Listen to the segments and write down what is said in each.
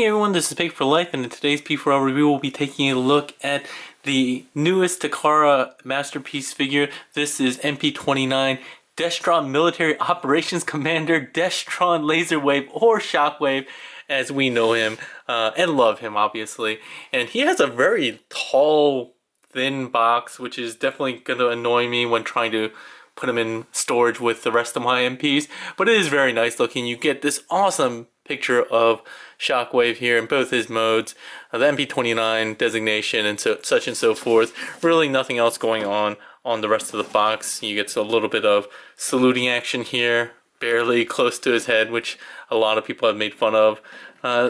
everyone, this is P4L, and in today's P4L review we'll be taking a look at the newest Takara masterpiece figure. This is MP-29 Destron Military Operations Commander Destron Laserwave, or Shockwave as we know him and love him, obviously. And he has a very tall, thin box, which is definitely going to annoy me when trying to put him in storage with the rest of my MPs, but it is very nice looking. You get this awesome picture of Shockwave here in both his modes, the MP-29 designation and such and so forth. Really nothing else going on the rest of the box. You get a little bit of saluting action here, barely close to his head, which a lot of people have made fun of.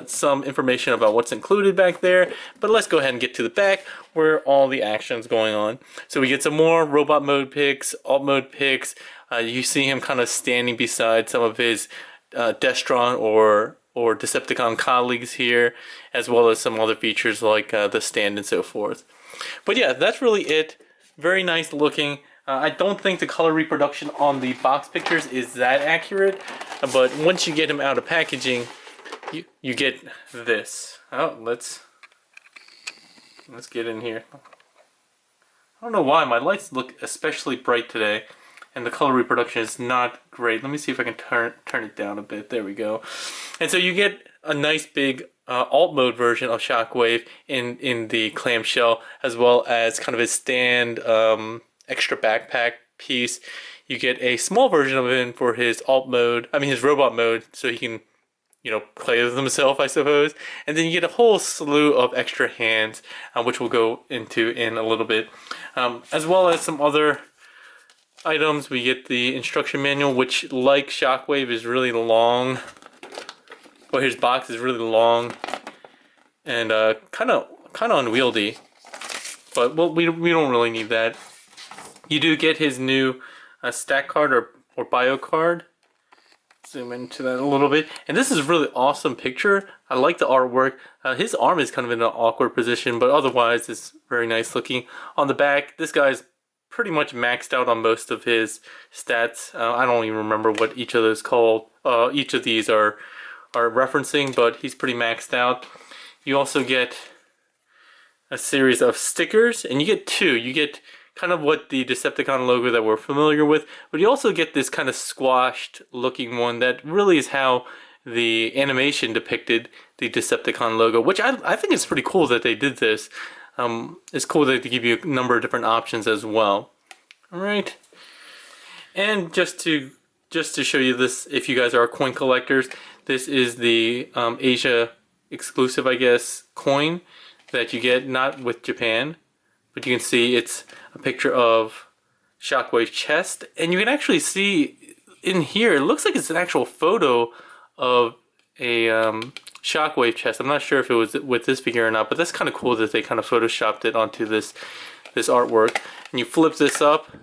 Some information about what's included back there, but let's go ahead and get to the back where all the action's going on. So we get some more robot mode pics, alt mode pics. You see him kind of standing beside some of his Destron or Decepticon colleagues here, as well as some other features like the stand and so forth. But yeah, that's really it. Very nice looking. I don't think the color reproduction on the box pictures is that accurate, but once you get him out of packaging, you get this. Oh, let's get in here. I don't know why my lights look especially bright today, and the color reproduction is not great. Let me see if I can turn it down a bit. There we go. And so you get a nice big alt mode version of Shockwave in the clamshell, as well as kind of his stand extra backpack piece. You get a small version of him for his alt mode, his robot mode, so he can, play with himself, I suppose. And then you get a whole slew of extra hands, which we'll go into in a little bit. As well as some other items. We get the instruction manual, which, like Shockwave, is really long. Well, his box is really long and kind of unwieldy. But we don't really need that. You do get his new stack card or bio card. Zoom into that a little bit. And this is a really awesome picture. I like the artwork. His arm is kind of in an awkward position, but otherwise it's very nice looking. On the back, this guy's pretty much maxed out on most of his stats. I don't even remember what each of those each of these are referencing, but he's pretty maxed out. You also get a series of stickers, and you get two. You get kind of what the Decepticon logo that we're familiar with, but you also get this kind of squashed looking one that really is how the animation depicted the Decepticon logo, which I think it's pretty cool that they did this. It's cool that they give you a number of different options as well. Alright, and just to show you this, if you guys are coin collectors, this is the Asia exclusive, I guess, coin that you get, not with Japan. But you can see it's a picture of Shockwave's chest, and you can actually see in here, it looks like it's an actual photo of a Shockwave chest. I'm not sure if it was with this figure or not, but that's kind of cool that they kind of photoshopped it onto this artwork. And you flip this up,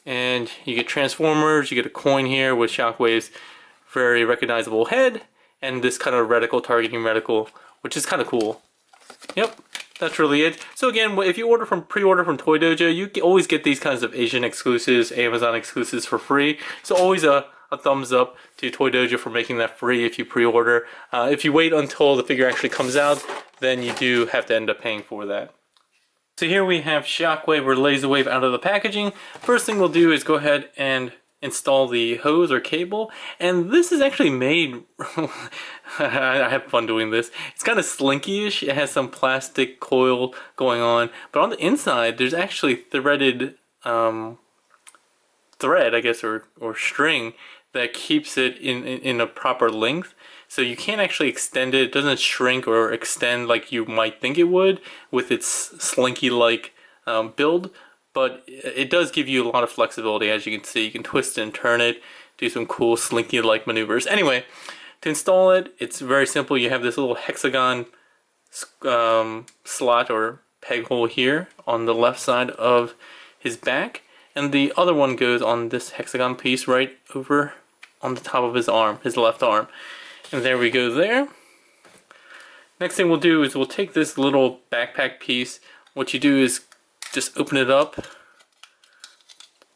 and you get Transformers, you get a coin here with Shockwave's very recognizable head, and this kind of reticle, targeting reticle, which is kind of cool. Yep. That's really it. So again, if you pre-order from Toy Dojo, you always get these kinds of Asian exclusives, Amazon exclusives for free. So always a thumbs up to Toy Dojo for making that free if you pre-order. If you wait until the figure actually comes out, then you do have to end up paying for that. So here we have Shockwave or Laserwave out of the packaging. First thing we'll do is go ahead and install the hose or cable, and this is actually made I have fun doing this. It's kind of slinky-ish. It has some plastic coil going on, but on the inside there's actually threaded thread, I guess, or string that keeps it in a proper length, so you can't actually extend it. It doesn't shrink or extend like you might think it would with its slinky like build. But it does give you a lot of flexibility. As you can see, you can twist and turn it, do some cool slinky-like maneuvers. Anyway, to install it, it's very simple. You have this little hexagon slot or peg hole here on the left side of his back, and the other one goes on this hexagon piece right over on the top of his arm, his left arm. And there we go there. Next thing we'll do is we'll take this little backpack piece. What you do is just open it up,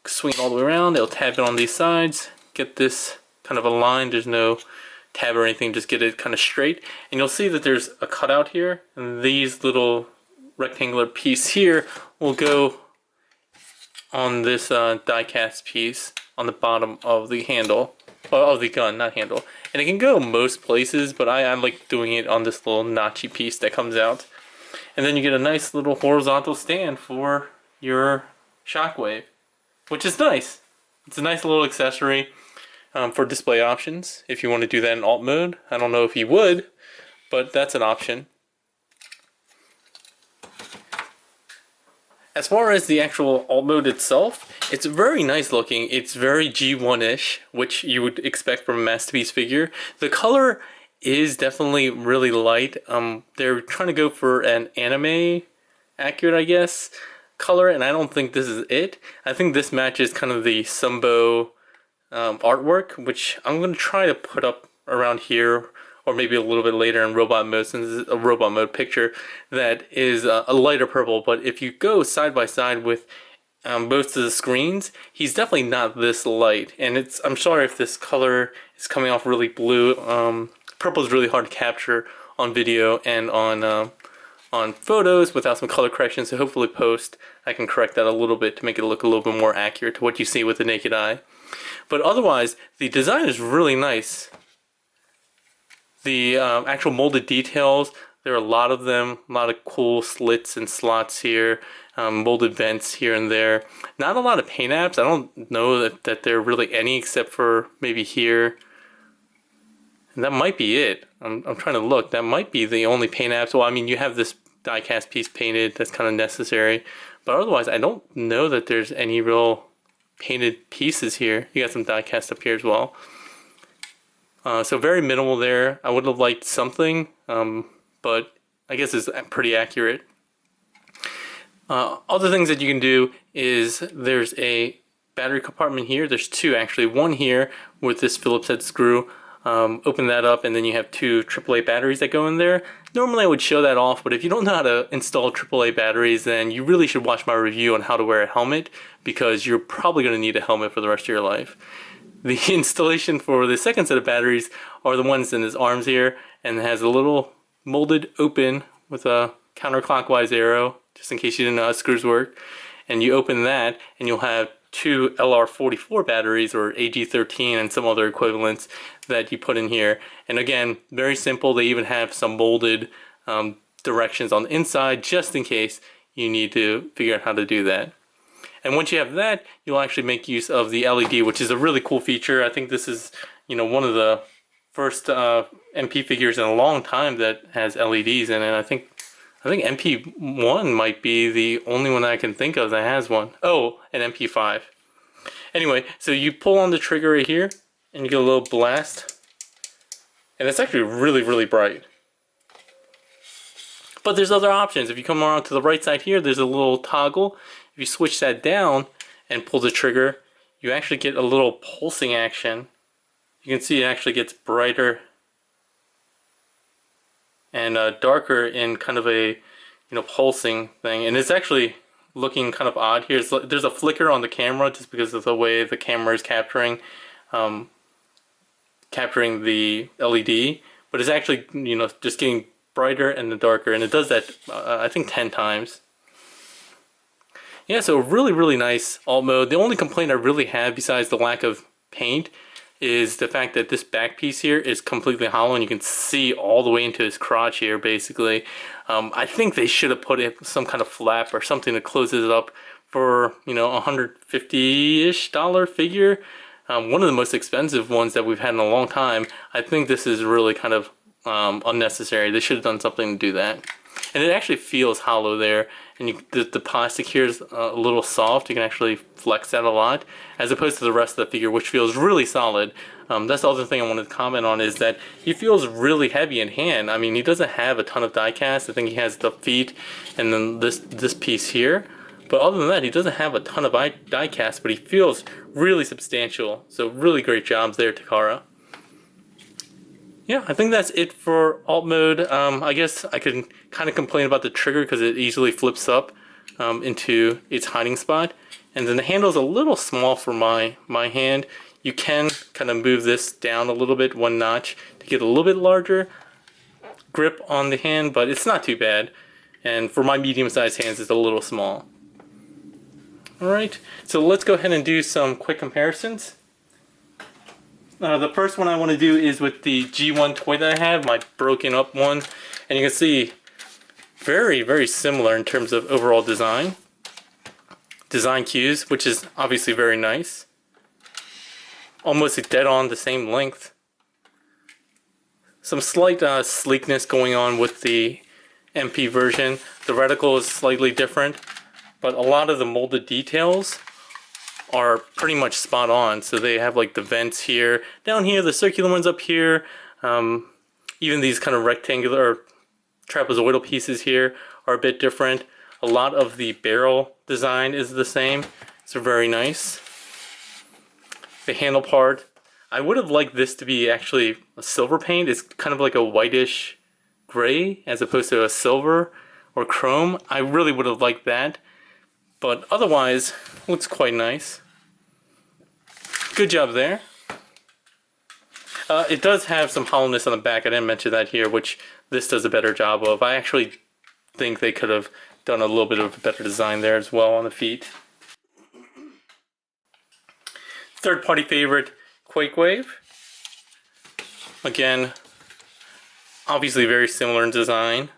swing it all the way around, it'll tab it on these sides, get this kind of aligned, there's no tab or anything, just get it kind of straight. And you'll see that there's a cutout here, and these little rectangular piece here will go on this die cast piece on the bottom of the handle, of the gun, not handle. And it can go most places, but I like doing it on this little notchy piece that comes out. And then you get a nice little horizontal stand for your Shockwave, which is nice. It's a nice little accessory for display options if you want to do that in alt mode. I don't know if you would, but that's an option. As far as the actual alt mode itself, it's very nice looking. It's very G1-ish, which you would expect from a Masterpiece figure. The color is definitely really light. They're trying to go for an anime accurate, I guess, color, and I don't think this is it. I think this matches kind of the Sumbo artwork, which I'm going to try to put up around here, or maybe a little bit later in robot mode, since this is a robot mode picture that is a lighter purple. But if you go side by side with both of the screens, he's definitely not this light. And I'm sorry if this color is coming off really blue. Purple is really hard to capture on video and on photos without some color correction. So hopefully post I can correct that a little bit to make it look a little bit more accurate to what you see with the naked eye. But otherwise, the design is really nice. The actual molded details, there are a lot of them, a lot of cool slits and slots here, molded vents here and there. Not a lot of paint apps. I don't know that there are really any except for maybe here. And that might be it. I'm trying to look. That might be the only paint apps. Well, I mean, you have this die-cast piece painted. That's kind of necessary. But otherwise, I don't know that there's any real painted pieces here. You got some die-cast up here as well. So very minimal there. I would have liked something, but I guess it's pretty accurate. Other things that you can do is there's a battery compartment here. There's two actually. One here with this Phillips head screw. Open that up, and then you have two AAA batteries that go in there. Normally I would show that off, but if you don't know how to install AAA batteries, then you really should watch my review on how to wear a helmet, because you're probably going to need a helmet for the rest of your life. The installation for the second set of batteries are the ones in his arms here, and it has a little molded open with a counterclockwise arrow, just in case you didn't know how screws work. And you open that, and you'll have two LR44 batteries, or AG13 and some other equivalents that you put in here. And again, very simple. They even have some molded directions on the inside, just in case you need to figure out how to do that. And once you have that, you'll actually make use of the LED, which is a really cool feature. I think this is, one of the first MP figures in a long time that has LEDs in it. I think MP1 might be the only one I can think of that has one. Oh, and MP5. Anyway, so you pull on the trigger right here, and you get a little blast. And it's actually really, really bright. But there's other options. If you come around to the right side here, there's a little toggle. If you switch that down and pull the trigger, you actually get a little pulsing action. You can see it actually gets brighter and darker in kind of a pulsing thing. And it's actually looking kind of odd here. There's a flicker on the camera just because of the way the camera is capturing the LED, but it's actually just getting brighter and then darker, and it does that I think 10 times. Yeah, so really, really nice alt mode. The only complaint I really have, besides the lack of paint, is the fact that this back piece here is completely hollow, and you can see all the way into his crotch here, basically. I think they should have put in some kind of flap or something that closes it up for, $150-ish figure. One of the most expensive ones that we've had in a long time. I think this is really kind of unnecessary. They should have done something to do that. And it actually feels hollow there, and the plastic here is a little soft. You can actually flex that a lot, as opposed to the rest of the figure, which feels really solid. That's the other thing I wanted to comment on, is that he feels really heavy in hand. I mean, he doesn't have a ton of die cast. I think he has the feet and then this piece here. But other than that, he doesn't have a ton of die cast, but he feels really substantial. So really great jobs there, Takara. Yeah, I think that's it for alt mode. I guess I could kind of complain about the trigger because it easily flips up into its hiding spot. And then the handle's a little small for my hand. You can kind of move this down a little bit, one notch, to get a little bit larger grip on the hand, but it's not too bad. And for my medium-sized hands, it's a little small. Alright, so let's go ahead and do some quick comparisons. The first one I want to do is with the G1 toy that I have, my broken up one. And you can see very, very similar in terms of overall design. Design cues, which is obviously very nice. Almost dead on the same length. Some slight sleekness going on with the MP version. The reticle is slightly different, but a lot of the molded details are pretty much spot on. So they have like the vents here, down here, the circular ones up here. Even these kind of rectangular or trapezoidal pieces here are a bit different. A lot of the barrel design is the same. It's very nice. The handle part, I would have liked this to be actually a silver paint. It's kind of like a whitish gray as opposed to a silver or chrome. I really would have liked that, but otherwise looks quite nice. Good job there. It does have some hollowness on the back. I didn't mention that here, which this does a better job of. I actually think they could have done a little bit of a better design there as well on the feet. Third party favorite, Shockwave. Again, obviously very similar in design.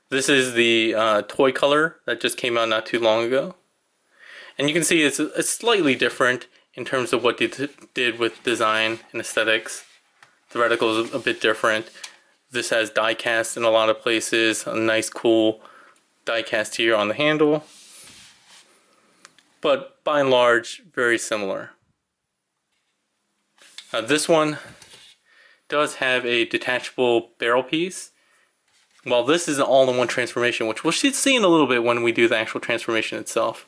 This is the toy color that just came out not too long ago. And you can see it's slightly different in terms of what they did with design and aesthetics. The reticle is a bit different. This has die cast in a lot of places, a nice cool die cast here on the handle. But by and large, very similar. This one does have a detachable barrel piece, while this is an all-in-one transformation, which we'll see in a little bit when we do the actual transformation itself.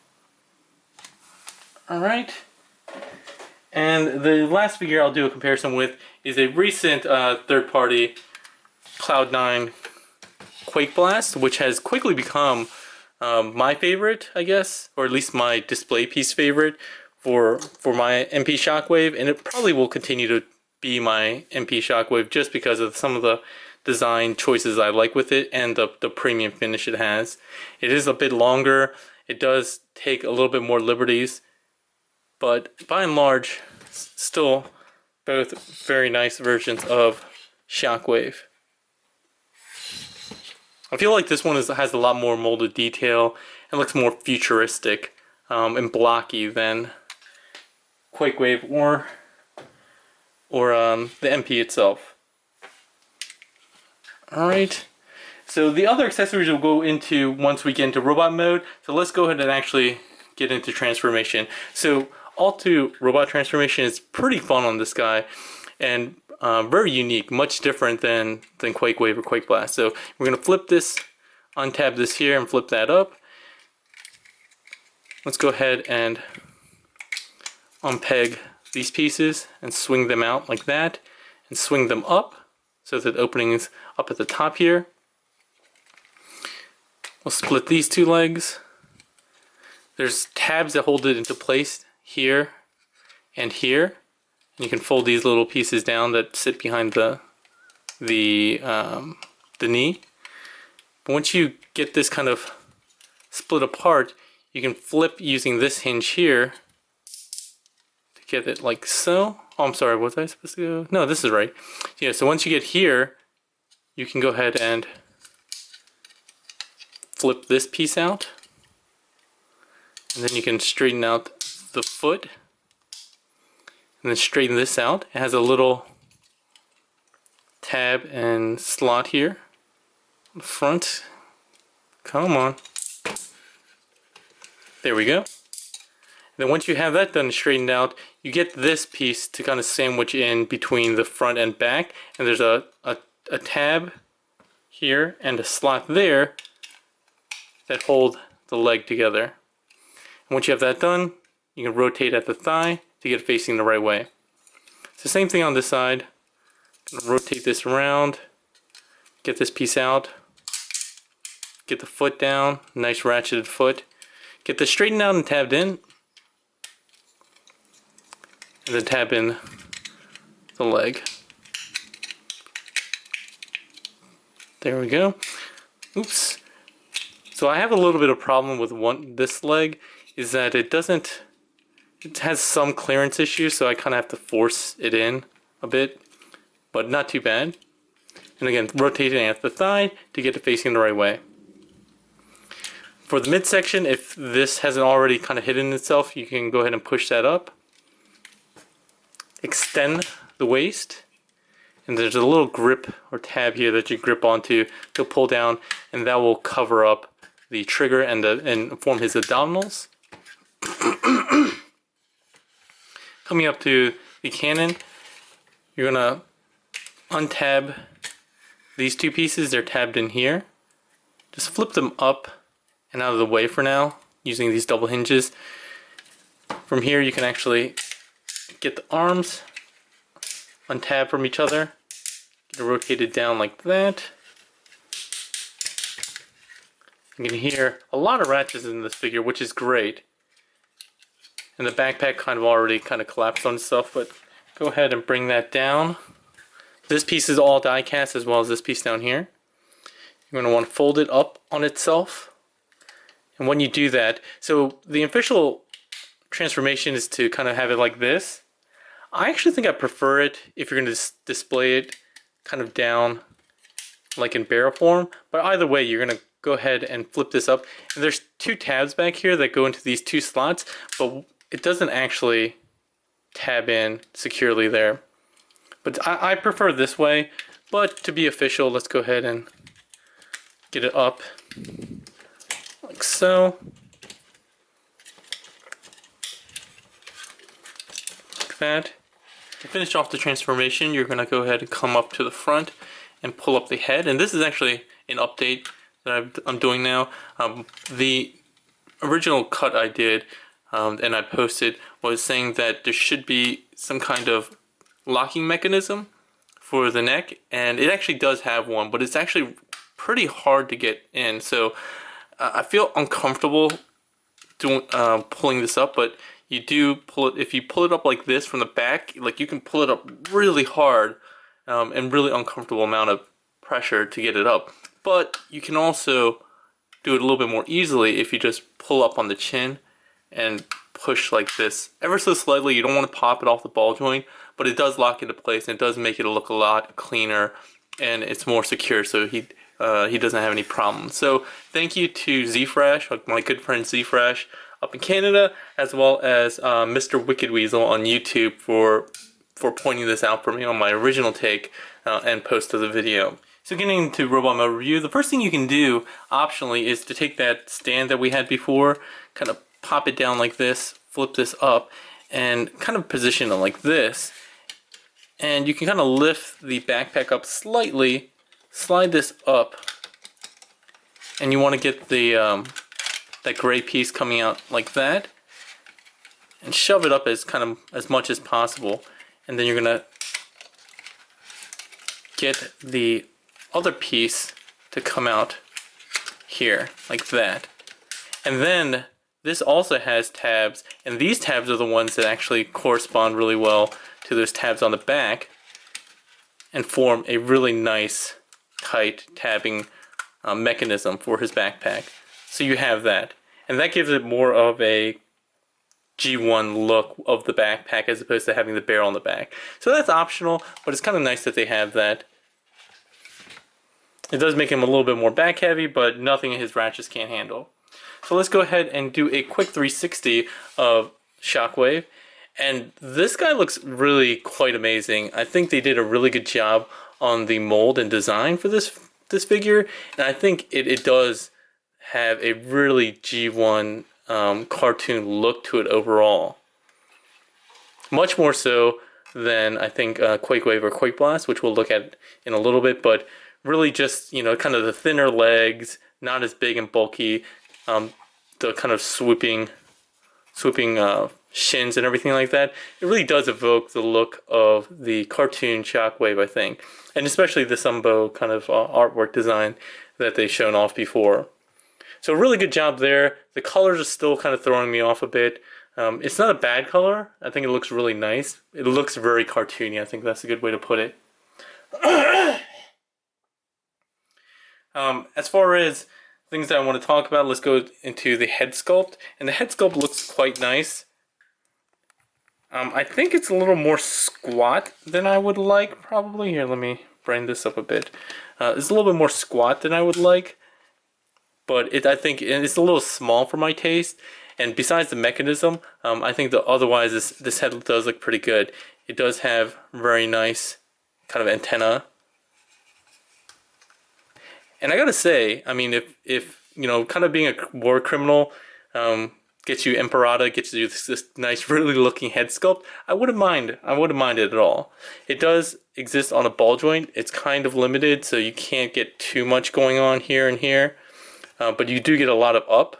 Alright, and the last figure I'll do a comparison with is a recent third-party Cloud9 Quake Blast, which has quickly become my favorite, I guess, or at least my display piece favorite for my MP Shockwave, and it probably will continue to be my MP Shockwave just because of some of the design choices I like with it and the premium finish it has. It is a bit longer, it does take a little bit more liberties, but by and large, still both very nice versions of Shockwave. I feel like this one has a lot more molded detail and looks more futuristic and blocky than Shockwave or the MP itself. Alright, so the other accessories will go into once we get into robot mode, so let's go ahead and actually get into transformation. So All-2 robot transformation is pretty fun on this guy, and very unique, much different than Shockwave or Quake Blast. So we're going to flip this, untab this here, and flip that up. Let's go ahead and unpeg these pieces and swing them out like that, and swing them up so that the opening is up at the top here. We'll split these two legs. There's tabs that hold it into place here and here. And you can fold these little pieces down that sit behind the knee. But once you get this kind of split apart, you can flip using this hinge here to get it like so. Oh, I'm sorry, was I supposed to go? No, this is right. Yeah, so once you get here, you can go ahead and flip this piece out. And then you can straighten out the foot. And then straighten this out. It has a little tab and slot here. Front. Come on. There we go. And then once you have that done and straightened out, you get this piece to kind of sandwich in between the front and back. And there's a tab here and a slot there that hold the leg together. And once you have that done, you can rotate at the thigh to get it facing the right way. It's the same thing on this side. Rotate this around, get this piece out, get the foot down, nice ratcheted foot. Get this straightened out and tabbed in. And then tab in the leg. There we go. Oops. So I have a little bit of problem with this leg, is that it has some clearance issues, so I kind of have to force it in a bit, but not too bad. And again, rotating at the thigh to get it facing the right way. For the midsection, if this hasn't already kind of hidden itself, you can go ahead and push that up. Extend the waist. And there's a little grip or tab here that you grip onto to pull down, and that will cover up the trigger and form his abdominals. Coming up to the cannon, you're gonna untab these two pieces. They're tabbed in here. Just flip them up and out of the way for now using these double hinges. From here you can actually get the arms untab from each other, get it rotated down like that. You can hear a lot of ratchets in this figure, which is great. And the backpack kind of already collapsed on itself, but go ahead and bring that down. This piece is all die cast as well as this piece down here. You're going to want to fold it up on itself. And when you do that, so the official transformation is to kind of have it like this. I actually think I prefer it if you're going to display it kind of down like in barrel form, but either way you're going to go ahead and flip this up, and there's two tabs back here that go into these two slots, but it doesn't actually tab in securely there. But I prefer this way, but to be official, let's go ahead and get it up like so. Like that. To finish off the transformation, you're going to go ahead and come up to the front and pull up the head. And this is actually an update that I'm doing now. The original cut I did and I posted was saying that there should be some kind of locking mechanism for the neck, and it actually does have one, but it's actually pretty hard to get in. So I feel uncomfortable doing pulling this up, but you do pull it. If you pull it up like this from the back, like you can pull it up really hard and really uncomfortable amount of pressure to get it up. But you can also do it a little bit more easily if you just pull up on the chin and push like this ever so slightly. You don't want to pop it off the ball joint, but it does lock into place and it does make it look a lot cleaner and it's more secure, so he doesn't have any problems. So thank you to ZFresh, my good friend ZFresh up in Canada, as well as Mr. Wicked Weasel on YouTube for pointing this out for me on my original take and post of the video. So getting into robot mode review, the first thing you can do optionally is to take that stand that we had before, kind of pop it down like this, flip this up, and kind of position it like this. And you can kind of lift the backpack up slightly, slide this up, and you want to get the that gray piece coming out like that, and shove it up as much as possible. And then you're gonna get the other piece to come out here like that. And then this also has tabs, and these tabs are the ones that actually correspond really well to those tabs on the back and form a really nice tight tabbing mechanism for his backpack. So you have that, and that gives it more of a G1 look of the backpack as opposed to having the barrel on the back. So that's optional, but it's kind of nice that they have that. It does make him a little bit more back heavy, but nothing his ratchets can't handle. So let's go ahead and do a quick 360 of Shockwave. And this guy looks really quite amazing. I think they did a really good job on the mold and design for this figure. And I think it does have a really G1 cartoon look to it overall. Much more so than I think Quakewave or Quake Blast, which we'll look at in a little bit. But really just, you know, kind of the thinner legs, not as big and bulky, the kind of swooping shins and everything like that. It really does evoke the look of the cartoon Shockwave, I think, and especially the Sumbo kind of artwork design that they've shown off before. So really good job there. The colors are still kind of throwing me off a bit. It's not a bad color. I think it looks really nice. It looks very cartoony. I think that's a good way to put it. As far as things that I want to talk about, let's go into the head sculpt. And the head sculpt looks quite nice. I think it's a little more squat than I would like, probably. Here, let me bring this up a bit. It's a little bit more squat than I would like, but I think it's a little small for my taste. And besides the mechanism, I think that otherwise this head does look pretty good. It does have very nice kind of antenna. And I gotta say, I mean, if you know, kind of being a war criminal, gets you Emperata, gets you this nice, really looking head sculpt, I wouldn't mind. I wouldn't mind it at all. It does exist on a ball joint. It's kind of limited, so you can't get too much going on here and here. But you do get a lot of up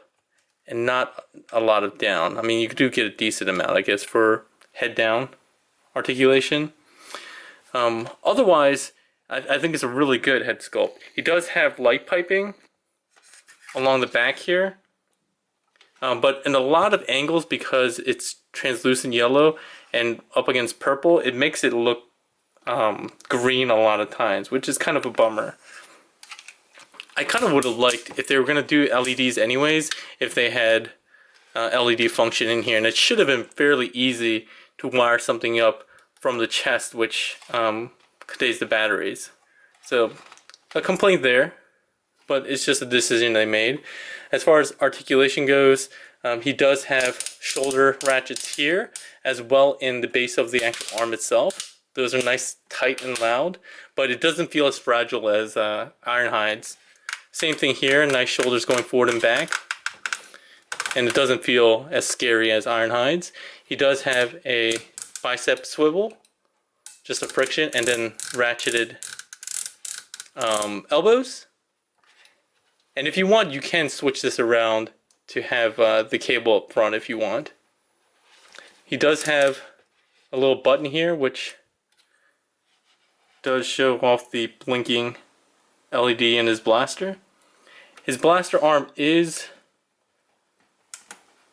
and not a lot of down. I mean, you do get a decent amount, I guess, for head down articulation. Otherwise, I think it's a really good head sculpt. He does have light piping along the back here. But in a lot of angles, because it's translucent yellow and up against purple, it makes it look green a lot of times, which is kind of a bummer. I kind of would have liked, if they were going to do LEDs anyways, if they had LED function in here. And it should have been fairly easy to wire something up from the chest, which contains the batteries. So, a complaint there, but it's just a decision they made. As far as articulation goes, he does have shoulder ratchets here, as well in the base of the actual arm itself. Those are nice, tight, and loud, but it doesn't feel as fragile as Ironhide's. Same thing here, nice shoulders going forward and back, and it doesn't feel as scary as Ironhide's. He does have a bicep swivel, just a friction, and then ratcheted elbows. And if you want, you can switch this around to have the cable up front if you want. He does have a little button here, which does show off the blinking LED in his blaster. His blaster arm is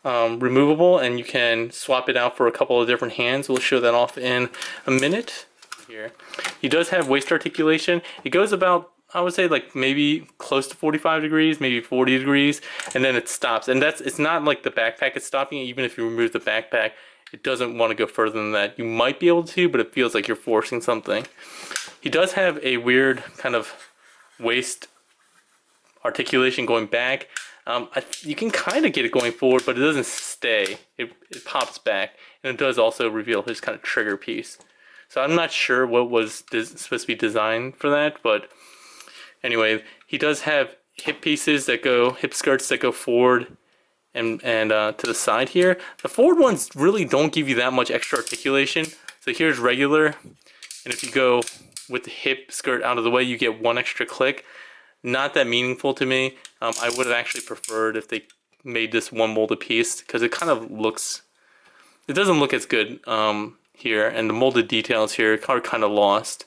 removable, and you can swap it out for a couple of different hands. We'll show that off in a minute. Here, he does have waist articulation. It goes about, I would say, like maybe close to 45 degrees, maybe 40 degrees, and then it stops. And it's not like the backpack is stopping it. Even if you remove the backpack, it doesn't want to go further than that. You might be able to, but it feels like you're forcing something. He does have a weird kind of waist articulation going back. You can kind of get it going forward, but it doesn't stay. It pops back, and it does also reveal his kind of trigger piece. So I'm not sure what was supposed to be designed for that, but anyway, he does have hip pieces that go, hip skirts that go forward and to the side here. The forward ones really don't give you that much extra articulation. So here's regular, and if you go with the hip skirt out of the way, you get one extra click. Not that meaningful to me. I would have actually preferred if they made this one molded piece, because it kind of looks, it doesn't look as good here, and the molded details here are kind of lost.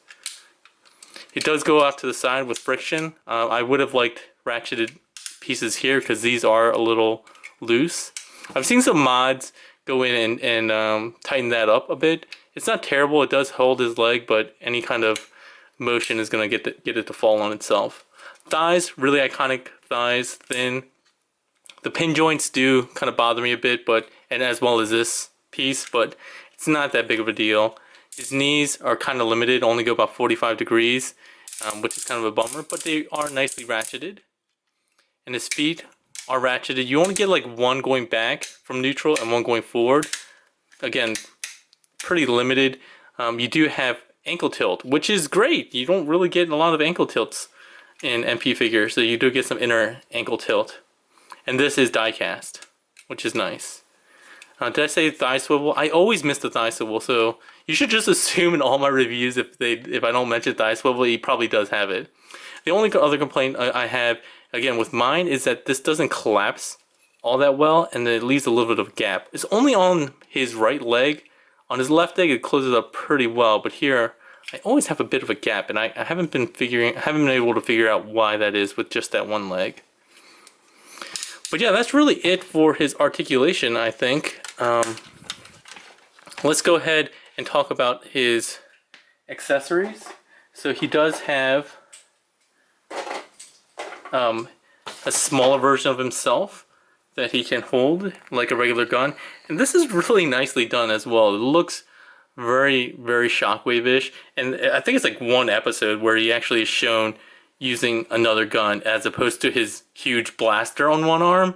It does go off to the side with friction. I would have liked ratcheted pieces here, because these are a little loose. I've seen some mods go in and tighten that up a bit. It's not terrible. It does hold his leg, but any kind of motion is going to get it to fall on itself. Thighs, really iconic thighs, thin. The pin joints do kind of bother me a bit, and as well as this piece, but it's not that big of a deal. His knees are kind of limited, only go about 45 degrees, which is kind of a bummer, but they are nicely ratcheted. And his feet are ratcheted. You only get like one going back from neutral and one going forward. Again, pretty limited. You do have ankle tilt, which is great. You don't really get a lot of ankle tilts in MP figures, so you do get some inner ankle tilt. And this is die cast, which is nice. Did I say thigh swivel? I always miss the thigh swivel, so you should just assume in all my reviews if I don't mention thigh swivel, he probably does have it. The only other complaint I have, again, with mine, is that this doesn't collapse all that well, and then it leaves a little bit of a gap. It's only on his right leg. On his left leg, it closes up pretty well, but here, I always have a bit of a gap, and I haven't been able to figure out why that is with just that one leg. But yeah, that's really it for his articulation, I think. Let's go ahead and talk about his accessories. So he does have a smaller version of himself that he can hold like a regular gun. And this is really nicely done as well. It looks very, very Shockwave-ish. And I think it's like one episode where he actually is shown using another gun as opposed to his huge blaster on one arm.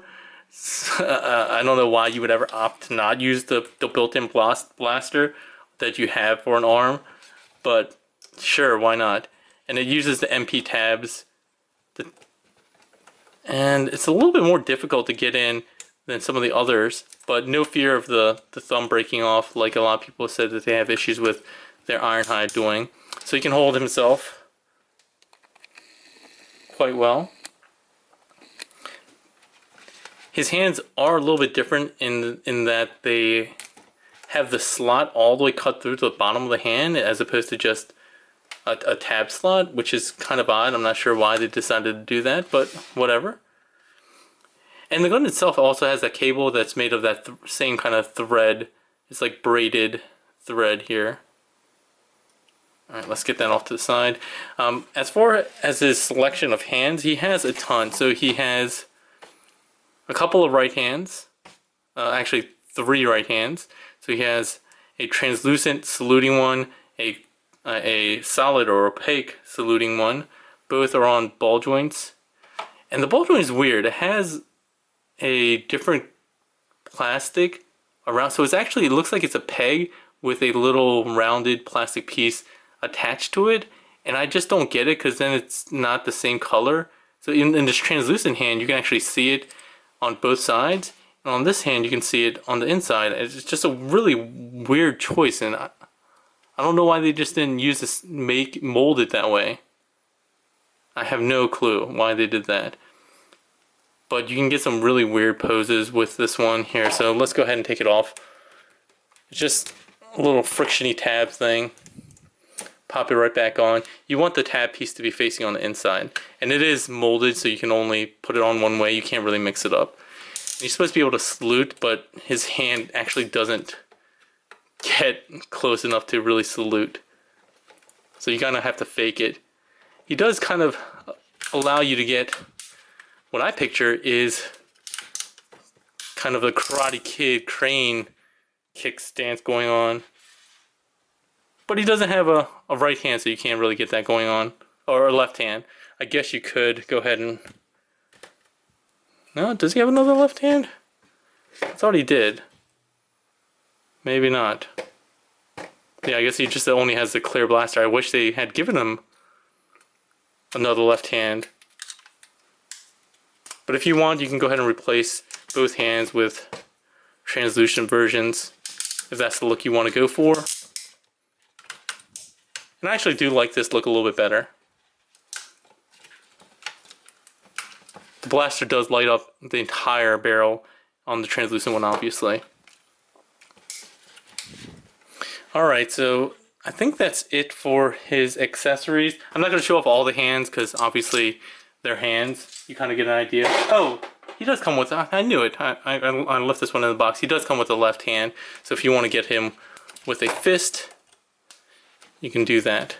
I don't know why you would ever opt to not use the built-in blaster that you have for an arm, but sure, why not? And it uses the MP tabs, and it's a little bit more difficult to get in than some of the others, but no fear of the thumb breaking off like a lot of people said that they have issues with their Ironhide doing. So he can hold himself quite well. His hands are a little bit different in that they have the slot all the way cut through to the bottom of the hand as opposed to just a tab slot, which is kind of odd. I'm not sure why they decided to do that, but whatever. And the gun itself also has a cable that's made of that same kind of thread. It's like braided thread here. Alright, let's get that off to the side. As far as his selection of hands, he has a ton. So he has a couple of right hands, actually 3 right hands. So he has a translucent saluting one, a solid or opaque saluting one. Both are on ball joints. And the ball joint is weird. It has a different plastic around. So it looks like it's a peg with a little rounded plastic piece attached to it. And I just don't get it because then it's not the same color. So in this translucent hand, you can actually see it on both sides, and on this hand you can see it on the inside. It's just a really weird choice, and I don't know why they just didn't use this, mold it that way. I have no clue why they did that, but you can get some really weird poses with this one here. So let's go ahead and take it off. It's just a little frictiony tab thing. Pop it right back on. You want the tab piece to be facing on the inside. And it is molded, so you can only put it on one way. You can't really mix it up. You're supposed to be able to salute, but his hand actually doesn't get close enough to really salute. So you kind of have to fake it. He does kind of allow you to get, what I picture is kind of a Karate Kid crane kick stance going on. But he doesn't have a right hand, so you can't really get that going on. Or a left hand. I guess you could go ahead and... No, does he have another left hand? I thought he did. Maybe not. Yeah, I guess he just only has the clear blaster. I wish they had given him another left hand. But if you want, you can go ahead and replace both hands with translucent versions, if that's the look you want to go for. And I actually do like this look a little bit better. The blaster does light up the entire barrel on the translucent one, obviously. Alright, so I think that's it for his accessories. I'm not going to show off all the hands because obviously they're hands. You kind of get an idea. Oh, he does come with, I knew it. I left this one in the box. He does come with a left hand. So if you want to get him with a fist, you can do that.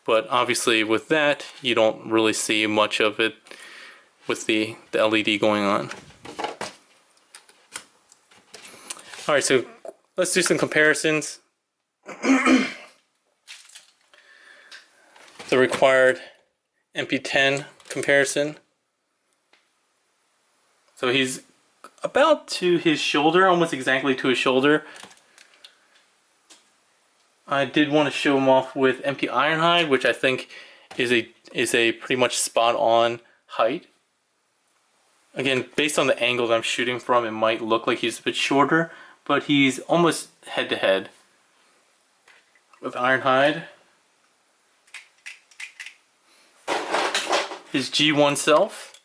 But obviously with that, you don't really see much of it with the LED going on. Alright, so let's do some comparisons. The required MP10 comparison. So he's about to his shoulder, almost exactly to his shoulder. I did want to show him off with MP Ironhide, which I think is a pretty much spot on height. Again, based on the angle that I'm shooting from, it might look like he's a bit shorter, but he's almost head to head with Ironhide. His G1 self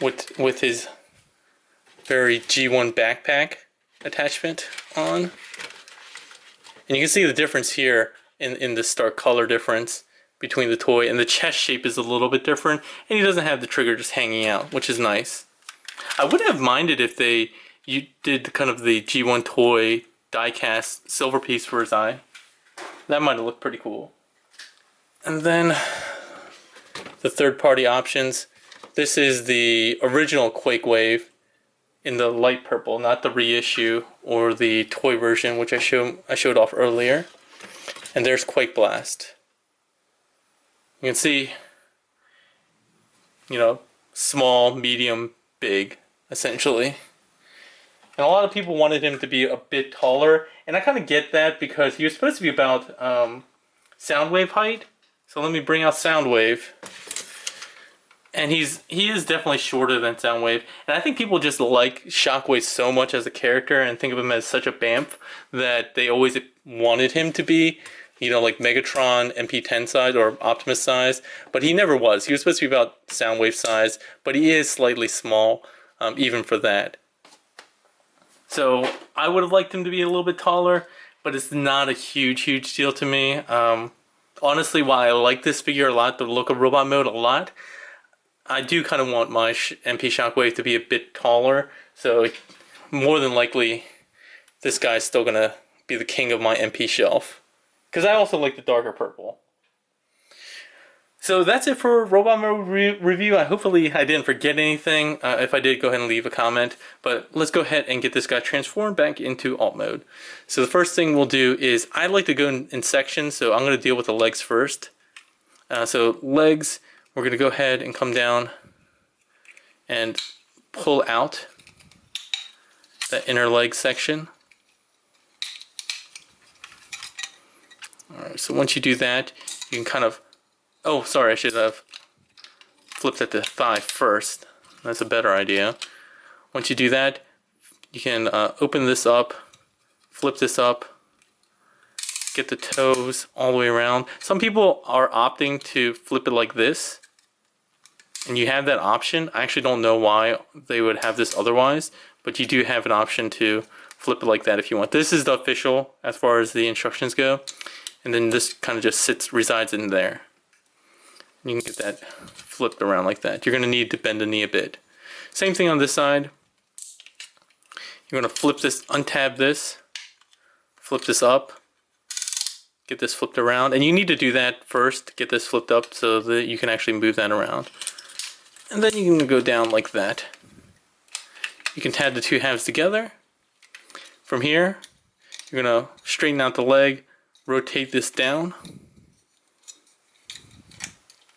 with his very G1 backpack attachment on. And you can see the difference here in the stark color difference between the toy, and the chest shape is a little bit different, and he doesn't have the trigger just hanging out, which is nice. I wouldn't have minded if you did kind of the G1 toy die-cast silver piece for his eye. That might have looked pretty cool. And then the third-party options. This is the original Quake Wave in the light purple, not the reissue or the toy version, which I showed off earlier. And there's Quake Blast. You can see, you know, small, medium, big, essentially. And a lot of people wanted him to be a bit taller, and I kind of get that because he was supposed to be about Soundwave height. So let me bring out Soundwave. And he is definitely shorter than Soundwave. And I think people just like Shockwave so much as a character and think of him as such a BAMF that they always wanted him to be, you know, like Megatron, MP-10 size or Optimus size. But he never was. He was supposed to be about Soundwave size, but he is slightly small, even for that. So I would have liked him to be a little bit taller, but it's not a huge deal to me. Honestly, while I like this figure a lot, the look of robot mode a lot, I do kind of want my MP Shockwave to be a bit taller, so more than likely this guy's still going to be the king of my MP shelf. Because I also like the darker purple. So that's it for Robot Mode review. Hopefully I didn't forget anything. If I did, go ahead and leave a comment. But let's go ahead and get this guy transformed back into alt mode. So the first thing we'll do is, I like to go in sections, so I'm going to deal with the legs first. So legs, we're going to go ahead and come down and pull out that inner leg section. Alright, so once you do that, you can kind of... Oh, sorry, I should have flipped at the thigh first. That's a better idea. Once you do that, you can open this up, flip this up, get the toes all the way around. Some people are opting to flip it like this, and you have that option. I actually don't know why they would have this otherwise, but you do have an option to flip it like that if you want. This is the official as far as the instructions go, and then this kind of just resides in there. You can get that flipped around like that. You're going to need to bend the knee a bit. Same thing on this side. You're going to flip this, untab this, flip this up, get this flipped around. And you need to do that first to get this flipped up so that you can actually move that around. And then you can go down like that. You can tab the two halves together. From here, you're going to straighten out the leg, rotate this down.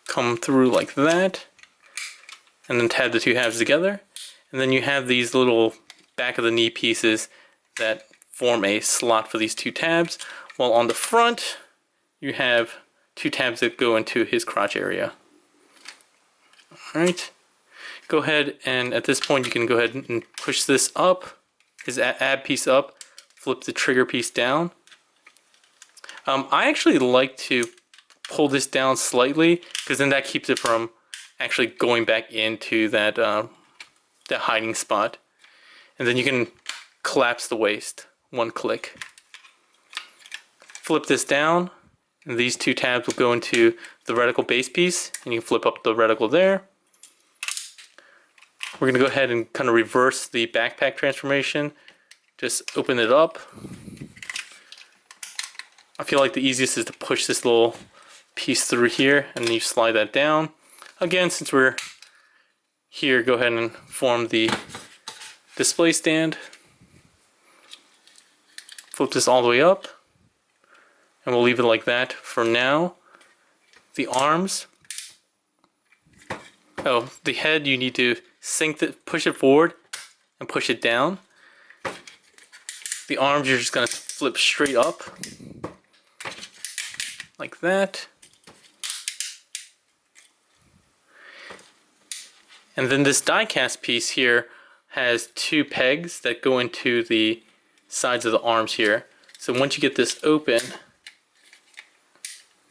Come through like that, and then tab the two halves together, and then you have these little back of the knee pieces that form a slot for these two tabs, while on the front you have two tabs that go into his crotch area. Alright, go ahead and at this point you can go ahead and push this up, his ab piece up, flip the trigger piece down. I actually like to pull this down slightly, because then that keeps it from actually going back into that that hiding spot. And then you can collapse the waist, one click. Flip this down, and these two tabs will go into the reticle base piece, and you can flip up the reticle there. We're going to go ahead and kind of reverse the backpack transformation. Just open it up. I feel like the easiest is to push this little piece through here, and then you slide that down. Again, since we're here, go ahead and form the display stand. Flip this all the way up, and we'll leave it like that for now. The arms, the head, you need to push it forward and push it down. The arms, you're just going to flip straight up like that. And then this die-cast piece here has two pegs that go into the sides of the arms here. So once you get this open,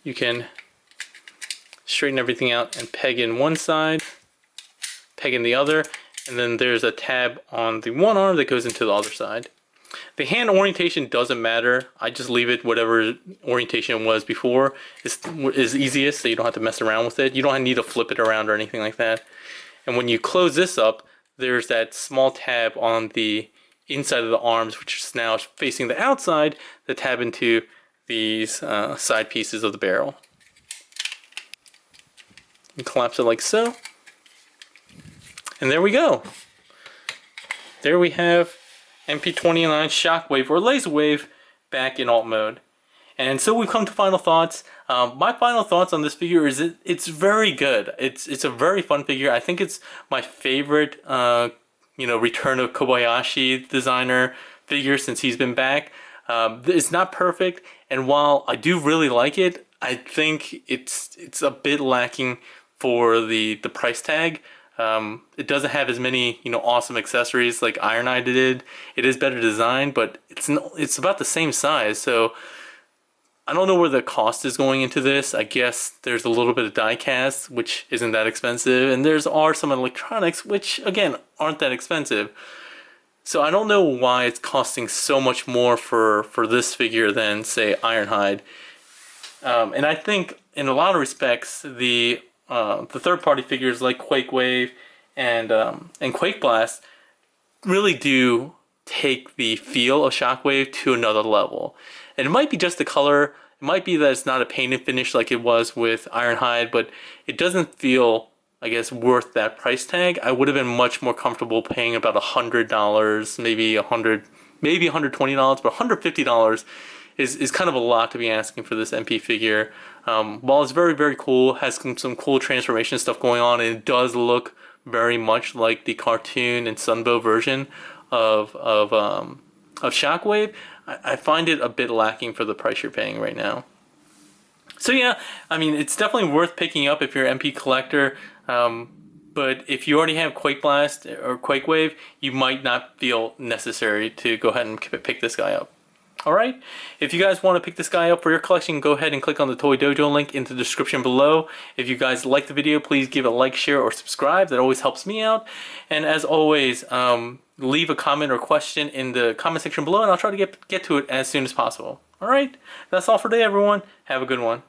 you can straighten everything out and peg in one side, peg in the other, and then there's a tab on the one arm that goes into the other side. The hand orientation doesn't matter. I just leave it whatever orientation it was before. Is easiest, so you don't have to mess around with it. You don't need to flip it around or anything like that. And when you close this up, there's that small tab on the inside of the arms, which is now facing the outside, that tab into these side pieces of the barrel. You collapse it like so. And there we go. There we have MP-29 Shockwave or Laserwave back in alt mode. And so we've come to final thoughts. My final thoughts on this figure is it's very good. It's a very fun figure. I think it's my favorite, Return of Kobayashi designer figure since he's been back. It's not perfect, and while I do really like it, I think it's a bit lacking for the price tag. It doesn't have as many awesome accessories like Ironhide did. It is better designed, but it's about the same size. So I don't know where the cost is going into this. I guess there's a little bit of die cast, which isn't that expensive, and are some electronics, which again aren't that expensive. So I don't know why it's costing so much more for this figure than say Ironhide. And I think in a lot of respects the third-party figures like Quakewave and Quake Blast really do take the feel of Shockwave to another level. And it might be just the color, it might be that it's not a painted finish like it was with Ironhide, but it doesn't feel, I guess, worth that price tag. I would have been much more comfortable paying about $100, maybe $120, but $150 is kind of a lot to be asking for this MP figure. While it's very, very cool, has some cool transformation stuff going on, and it does look very much like the cartoon and Sunbow version of Shockwave, I find it a bit lacking for the price you're paying right now. So yeah, I mean, it's definitely worth picking up if you're an MP collector. But if you already have Quake Blast or Quakewave, you might not feel necessary to go ahead and pick this guy up. Alright, if you guys want to pick this guy up for your collection, go ahead and click on the Toy Dojo link in the description below. If you guys like the video, please give it a like, share, or subscribe. That always helps me out. And as always, leave a comment or question in the comment section below, and I'll try to get to it as soon as possible. Alright, that's all for today, everyone. Have a good one.